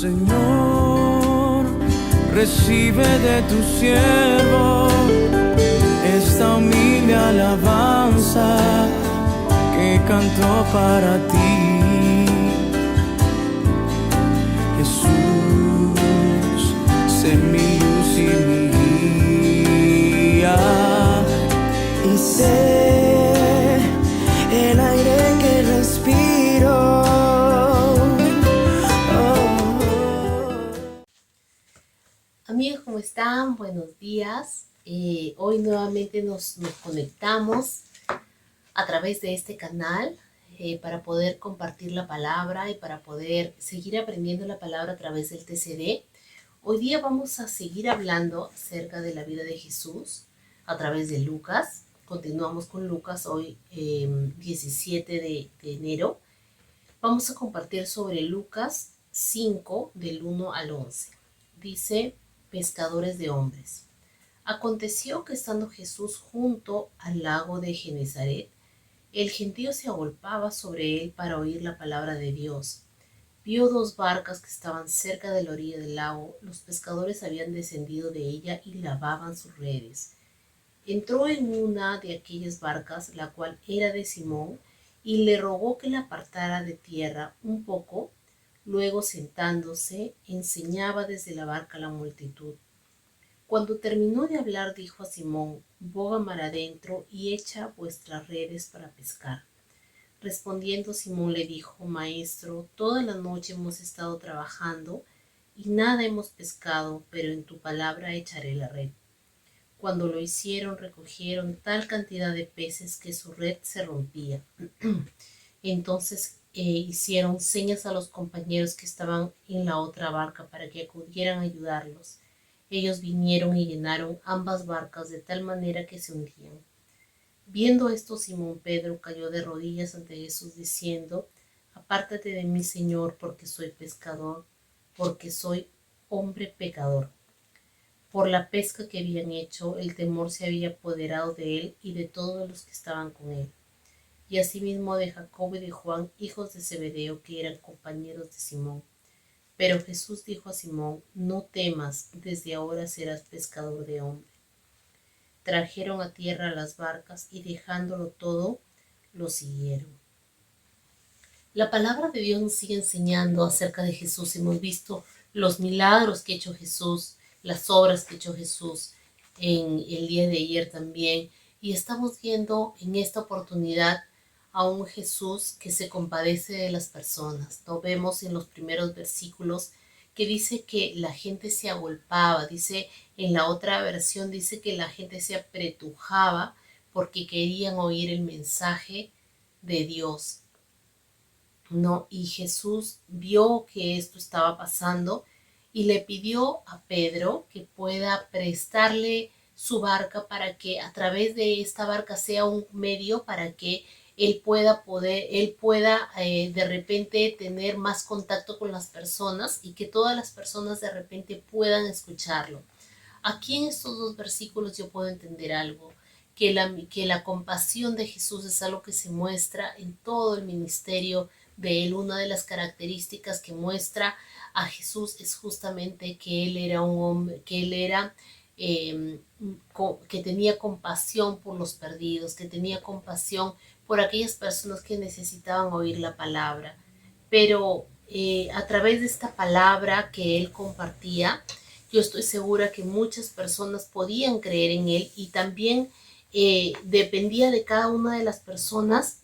Señor, recibe de tu siervo esta humilde alabanza que canto para ti. Jesús, sé mi luz y mi guía, y sé el aire que respiro. Amigos, ¿cómo están? Buenos días. Hoy nuevamente nos conectamos a través de este canal para poder compartir la palabra y para poder seguir aprendiendo la palabra a través del TCD. Hoy día vamos a seguir hablando acerca de la vida de Jesús a través de Lucas. Continuamos con Lucas hoy, 17 de enero. Vamos a compartir sobre Lucas 5, del 1 al 11. Dice: pescadores de hombres. Aconteció que estando Jesús junto al lago de Genezaret, el gentío se agolpaba sobre él para oír la palabra de Dios. Vio dos barcas que estaban cerca de la orilla del lago. Los pescadores habían descendido de ella y lavaban sus redes. Entró en una de aquellas barcas, la cual era de Simón, y le rogó que la apartara de tierra un poco. Luego, sentándose, enseñaba desde la barca a la multitud. Cuando terminó de hablar, dijo a Simón: boga mar adentro y echa vuestras redes para pescar. Respondiendo Simón le dijo: Maestro, toda la noche hemos estado trabajando y nada hemos pescado, pero en tu palabra echaré la red. Cuando lo hicieron, recogieron tal cantidad de peces que su red se rompía. Entonces hicieron señas a los compañeros que estaban en la otra barca para que acudieran a ayudarlos. Ellos vinieron y llenaron ambas barcas de tal manera que se hundían. Viendo esto, Simón Pedro cayó de rodillas ante Jesús diciendo: apártate de mí, Señor, porque soy pescador, porque soy hombre pecador. Por la pesca que habían hecho, el temor se había apoderado de él y de todos los que estaban con él, y asimismo de Jacobo y de Juan, hijos de Zebedeo, que eran compañeros de Simón. Pero Jesús dijo a Simón: no temas, desde ahora serás pescador de hombres. Trajeron a tierra las barcas y dejándolo todo, lo siguieron. La palabra de Dios nos sigue enseñando acerca de Jesús. Hemos visto los milagros que ha hecho Jesús, las obras que ha hecho Jesús en el día de ayer también. Y estamos viendo en esta oportunidad a un Jesús que se compadece de las personas. Lo vemos en los primeros versículos que dice que la gente se agolpaba. Dice, en la otra versión dice que la gente se apretujaba porque querían oír el mensaje de Dios, ¿no? Y Jesús vio que esto estaba pasando y le pidió a Pedro que pueda prestarle su barca para que a través de esta barca sea un medio para que él pueda de repente tener más contacto con las personas y que todas las personas de repente puedan escucharlo. Aquí en estos dos versículos yo puedo entender algo, que la compasión de Jesús es algo que se muestra en todo el ministerio de él. Una de las características que muestra a Jesús es justamente que él era un hombre, que tenía compasión por los perdidos, que tenía compasión por aquellas personas que necesitaban oír la palabra. Pero a través de esta palabra que él compartía, yo estoy segura que muchas personas podían creer en él, y también dependía de cada una de las personas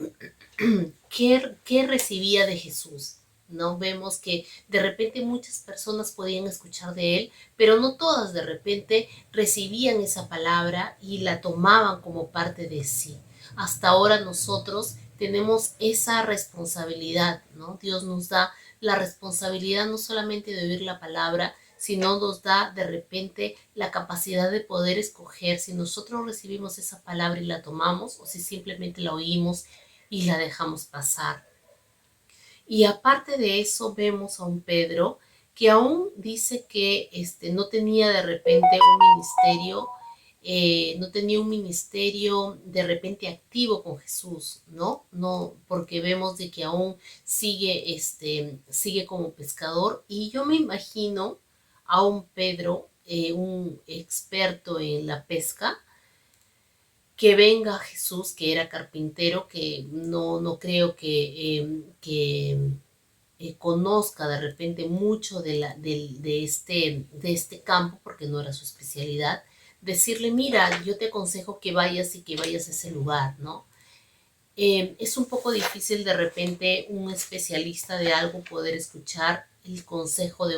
qué recibía de Jesús, ¿no? Vemos que de repente muchas personas podían escuchar de él, pero no todas de repente recibían esa palabra y la tomaban como parte de sí. Hasta ahora nosotros tenemos esa responsabilidad, ¿no? Dios nos da la responsabilidad no solamente de oír la palabra, sino nos da de repente la capacidad de poder escoger si nosotros recibimos esa palabra y la tomamos, o si simplemente la oímos y la dejamos pasar. Y aparte de eso, vemos a un Pedro que aún dice que no tenía de repente un ministerio no tenía un ministerio de repente activo con Jesús, ¿no? No, porque vemos de que aún sigue como pescador, y yo me imagino a un Pedro, un experto en la pesca, que venga Jesús, que era carpintero, que no creo que conozca de repente mucho de este campo, porque no era su especialidad, decirle, mira, yo te aconsejo que vayas y que vayas a ese lugar, ¿no? Es un poco difícil de repente un especialista de algo poder escuchar el consejo de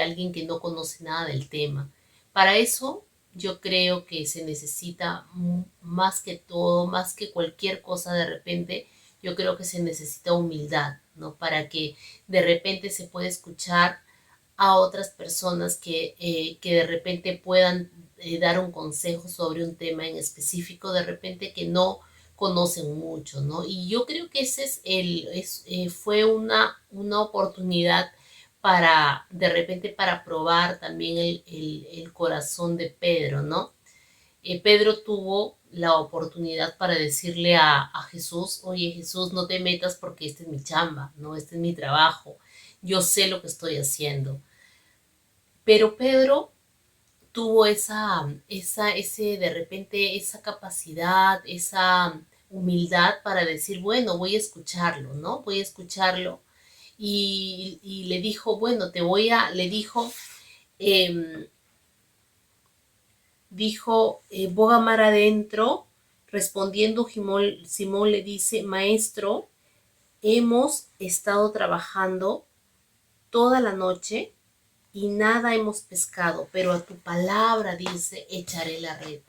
alguien que no conoce nada del tema. Para eso yo creo que se necesita más que todo, más que cualquier cosa de repente, yo creo que se necesita humildad, ¿no? Para que de repente se pueda escuchar a otras personas que de repente puedan dar un consejo sobre un tema en específico, de repente que no conocen mucho, ¿no? Y yo creo que ese fue una oportunidad para, de repente, para probar también el corazón de Pedro, ¿no? Pedro tuvo la oportunidad para decirle a Jesús, oye Jesús, no te metas porque esta es mi chamba, ¿no? Este es mi trabajo, yo sé lo que estoy haciendo. Pero Pedro tuvo de repente, esa capacidad, esa humildad para decir, bueno, voy a escucharlo, ¿no? Voy a escucharlo. Y le dijo, bueno, le eh, boga mar adentro, respondiendo Simón le dice, maestro, hemos estado trabajando toda la noche y nada hemos pescado, pero a tu palabra, dice, echaré la red.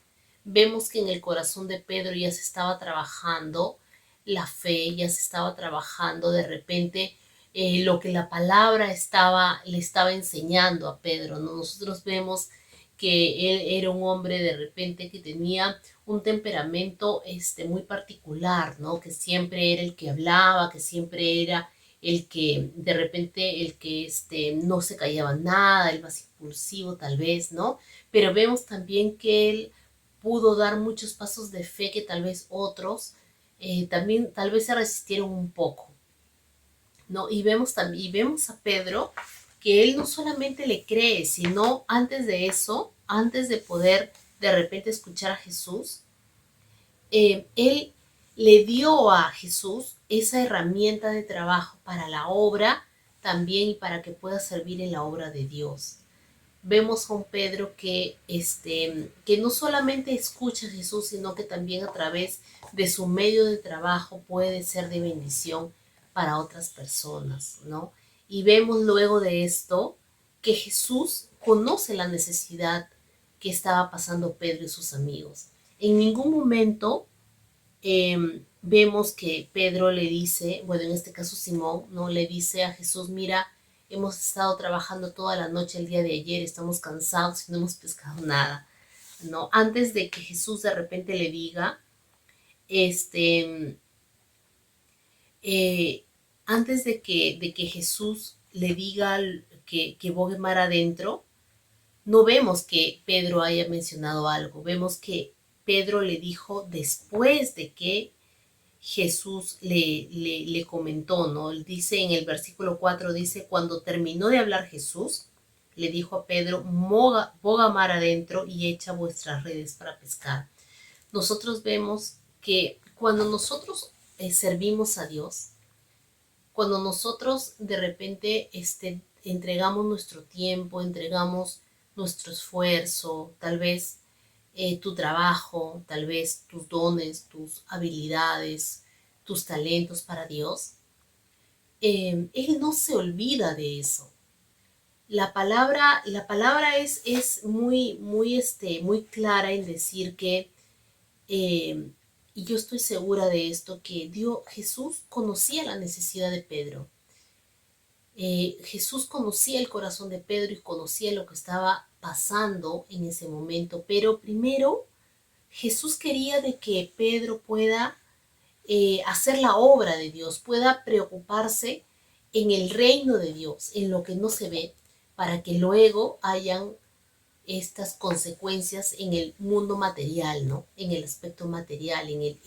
Vemos que en el corazón de Pedro ya se estaba trabajando la fe, ya se estaba trabajando de repente lo que la palabra le estaba enseñando a Pedro, ¿no? Nosotros vemos que él era un hombre de repente que tenía un temperamento muy particular, ¿no? Que siempre era el que hablaba, que siempre era el que de repente no se callaba nada, el más impulsivo tal vez, ¿no? Pero vemos también que él pudo dar muchos pasos de fe que tal vez otros también tal vez se resistieron un poco, ¿no? Y vemos a Pedro que él no solamente le cree, sino antes de eso, antes de poder de repente escuchar a Jesús, él le dio a Jesús esa herramienta de trabajo para la obra también, y para que pueda servir en la obra de Dios. Vemos a un Pedro que no solamente escucha a Jesús, sino que también a través de su medio de trabajo puede ser de bendición para otras personas, ¿no? Y vemos luego de esto que Jesús conoce la necesidad que estaba pasando Pedro y sus amigos. En ningún momento vemos que Pedro le dice, bueno, en este caso Simón, ¿no? Le dice a Jesús, mira, hemos estado trabajando toda la noche el día de ayer, estamos cansados y no hemos pescado nada, ¿no? Antes de que Jesús de repente le diga, eh, antes de que Jesús le diga que bogue mar adentro, no vemos que Pedro haya mencionado algo, vemos que Pedro le dijo después de que Jesús le comentó, ¿no? Él dice en el versículo 4, dice, cuando terminó de hablar Jesús, le dijo a Pedro, boga mar adentro y echa vuestras redes para pescar. Nosotros vemos que cuando nosotros servimos a Dios, cuando nosotros de repente entregamos nuestro tiempo, entregamos nuestro esfuerzo, tal vez tu trabajo, tal vez tus dones, tus habilidades, tus talentos para Dios, Él no se olvida de eso. La palabra es muy clara en decir que, y yo estoy segura de esto, que Jesús conocía la necesidad de Pedro. Jesús conocía el corazón de Pedro y conocía lo que estaba pasando en ese momento, pero primero Jesús quería de que Pedro pueda hacer la obra de Dios, pueda preocuparse en el reino de Dios, en lo que no se ve, para que luego hayan estas consecuencias en el mundo material, ¿no? En el aspecto material, en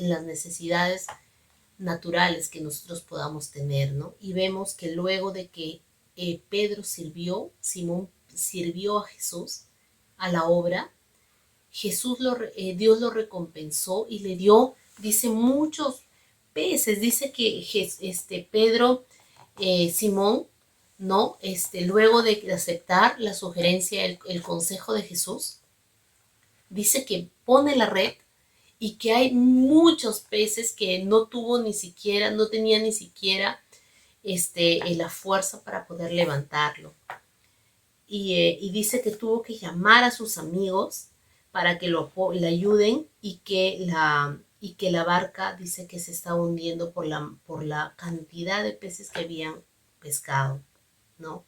las necesidades naturales que nosotros podamos tener, ¿no? Y vemos que luego de que Simón sirvió a Jesús a la obra, Dios lo recompensó y le dio, dice, muchos peces. Dice que Pedro, Simón, ¿no? Luego de aceptar la sugerencia, el consejo de Jesús, dice que pone la red y que hay muchos peces que no tenía ni siquiera la fuerza para poder levantarlo. Y dice que tuvo que llamar a sus amigos para que le ayuden y que la barca dice que se estaba hundiendo por la cantidad de peces que habían pescado, ¿no?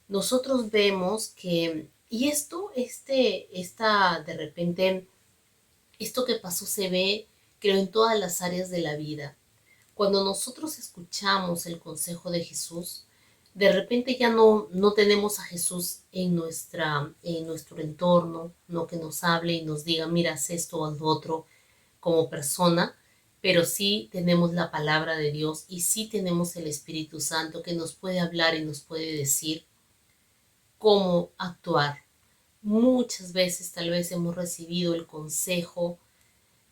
Nosotros vemos que, y de repente, esto que pasó se ve, creo, en todas las áreas de la vida. Cuando nosotros escuchamos el consejo de Jesús, de repente ya no tenemos a Jesús en nuestro entorno, no que nos hable y nos diga, mira, haz esto o haz lo otro como persona, pero sí tenemos la palabra de Dios y sí tenemos el Espíritu Santo que nos puede hablar y nos puede decir cómo actuar. Muchas veces tal vez hemos recibido el consejo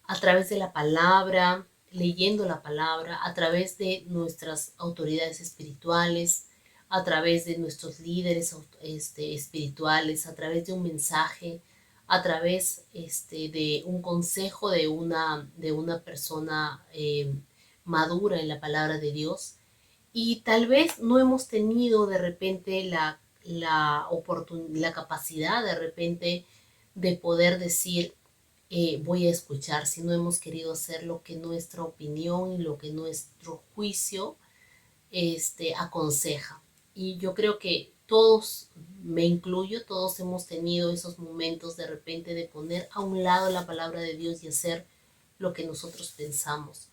a través de la palabra, leyendo la palabra, a través de nuestras autoridades espirituales, a través de nuestros líderes espirituales, a través de un mensaje, a través de un consejo de una persona madura en la palabra de Dios. Y tal vez no hemos tenido de repente la capacidad de repente de poder decir, voy a escuchar, si no hemos querido hacer lo que nuestra opinión y lo que nuestro juicio aconseja. Y yo creo que todos, me incluyo, todos hemos tenido esos momentos de repente de poner a un lado la palabra de Dios y hacer lo que nosotros pensamos.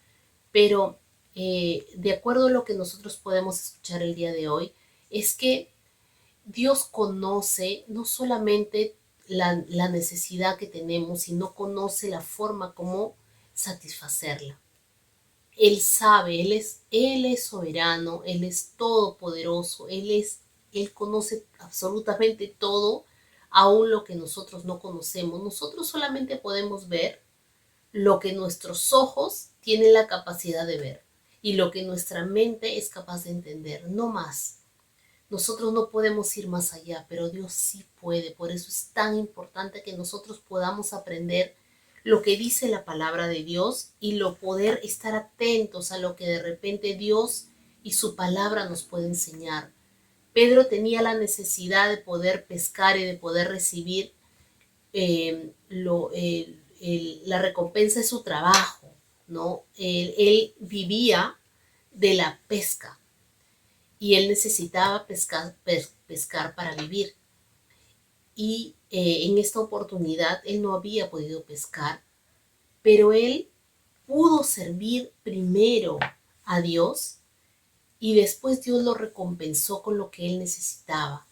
Pero de acuerdo a lo que nosotros podemos escuchar el día de hoy, es que Dios conoce no solamente la necesidad que tenemos, sino conoce la forma como satisfacerla. Él sabe, Él es soberano, Él es todopoderoso, Él conoce absolutamente todo, aún lo que nosotros no conocemos. Nosotros solamente podemos ver lo que nuestros ojos tienen la capacidad de ver y lo que nuestra mente es capaz de entender, no más. Nosotros no podemos ir más allá, pero Dios sí puede. Por eso es tan importante que nosotros podamos aprender lo que dice la palabra de Dios y poder estar atentos a lo que de repente Dios y su palabra nos puede enseñar. Pedro tenía la necesidad de poder pescar y de poder recibir la recompensa de su trabajo, ¿no? Él vivía de la pesca y él necesitaba pescar para vivir. Y en esta oportunidad él no había podido pescar, pero él pudo servir primero a Dios y después Dios lo recompensó con lo que él necesitaba.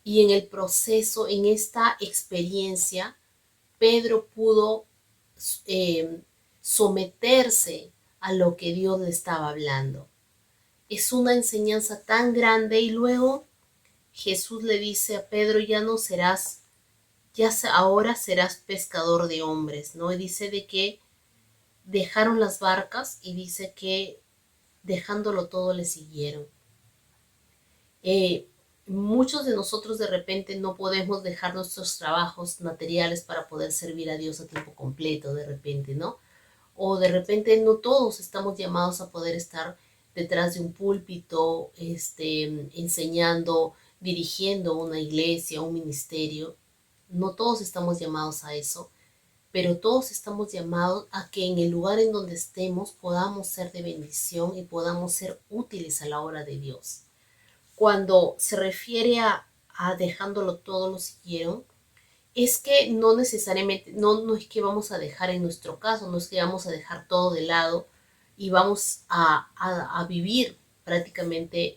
Y en el proceso, en esta experiencia, Pedro pudo someterse a lo que Dios le estaba hablando. Es una enseñanza tan grande y luego Jesús le dice a Pedro, ahora serás pescador de hombres, ¿no? Y dice de que dejaron las barcas y dice que dejándolo todo le siguieron. Muchos de nosotros de repente no podemos dejar nuestros trabajos materiales para poder servir a Dios a tiempo completo de repente, ¿no? O de repente no todos estamos llamados a poder estar detrás de un púlpito, enseñando, dirigiendo una iglesia, un ministerio. No todos estamos llamados a eso, pero todos estamos llamados a que en el lugar en donde estemos podamos ser de bendición y podamos ser útiles a la obra de Dios. Cuando se refiere a dejándolo todo lo siguieron, es que no necesariamente, no es que vamos a dejar en nuestro caso, no es que vamos a dejar todo de lado y vamos a vivir prácticamente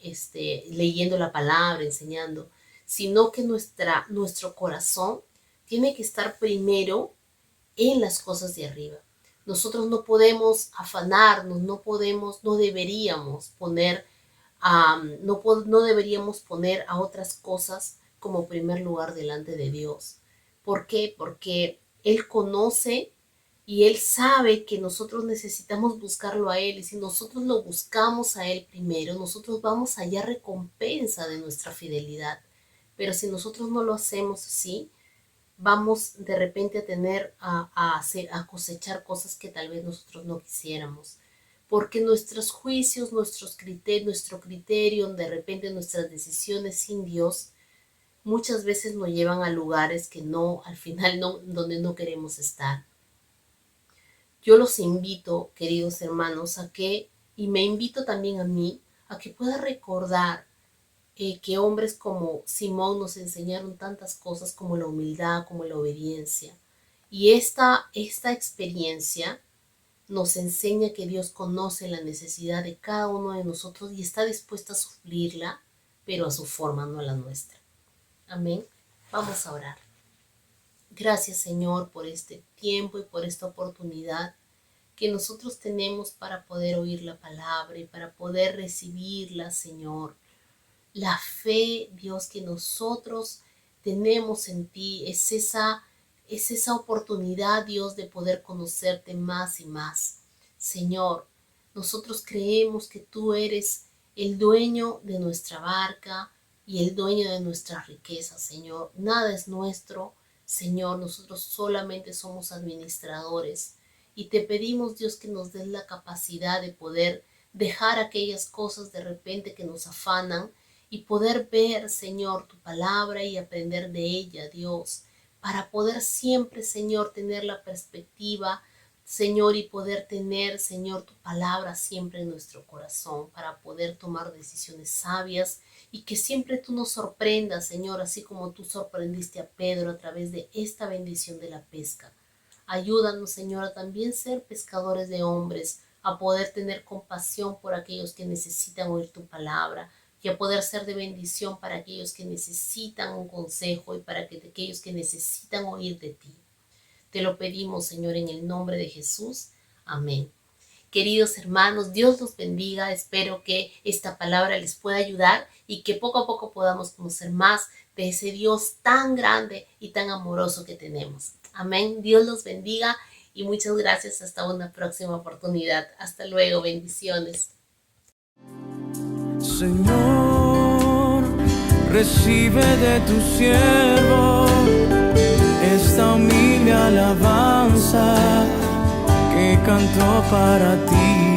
leyendo la palabra, enseñando, sino que nuestro corazón tiene que estar primero en las cosas de arriba. Nosotros no podemos afanarnos, no deberíamos poner no deberíamos poner a otras cosas como primer lugar delante de Dios. ¿Por qué? Porque Él conoce y Él sabe que nosotros necesitamos buscarlo a Él, y si nosotros lo buscamos a Él primero, nosotros vamos a hallar recompensa de nuestra fidelidad. Pero si nosotros no lo hacemos así, vamos de repente a tener a cosechar cosas que tal vez nosotros no quisiéramos. Porque nuestros juicios, nuestro criterio, de repente nuestras decisiones sin Dios, muchas veces nos llevan a lugares que al final donde no queremos estar. Yo los invito, queridos hermanos, y me invito también a mí, a que pueda recordar que hombres como Simón nos enseñaron tantas cosas como la humildad, como la obediencia. Y esta experiencia nos enseña que Dios conoce la necesidad de cada uno de nosotros y está dispuesto a suplirla, pero a su forma, no a la nuestra. Amén. Vamos a orar. Gracias, Señor, por este tiempo y por esta oportunidad que nosotros tenemos para poder oír la palabra y para poder recibirla, Señor. La fe, Dios, que nosotros tenemos en ti es esa oportunidad, Dios, de poder conocerte más y más. Señor, nosotros creemos que tú eres el dueño de nuestra barca y el dueño de nuestra riqueza, Señor. Nada es nuestro, Señor, nosotros solamente somos administradores. Y te pedimos, Dios, que nos des la capacidad de poder dejar aquellas cosas de repente que nos afanan y poder ver, Señor, tu palabra y aprender de ella, Dios, para poder siempre, Señor, tener la perspectiva, Señor, y poder tener, Señor, tu palabra siempre en nuestro corazón, para poder tomar decisiones sabias y que siempre tú nos sorprendas, Señor, así como tú sorprendiste a Pedro a través de esta bendición de la pesca. Ayúdanos, Señor, a también ser pescadores de hombres, a poder tener compasión por aquellos que necesitan oír tu palabra y a poder ser de bendición para aquellos que necesitan un consejo y para aquellos que necesitan oír de ti. Te lo pedimos, Señor, en el nombre de Jesús. Amén. Queridos hermanos, Dios los bendiga. Espero que esta palabra les pueda ayudar y que poco a poco podamos conocer más de ese Dios tan grande y tan amoroso que tenemos. Amén. Dios los bendiga y muchas gracias. Hasta una próxima oportunidad. Hasta luego. Bendiciones. Señor, recibe de tu siervo esta humilde alabanza que canto para ti.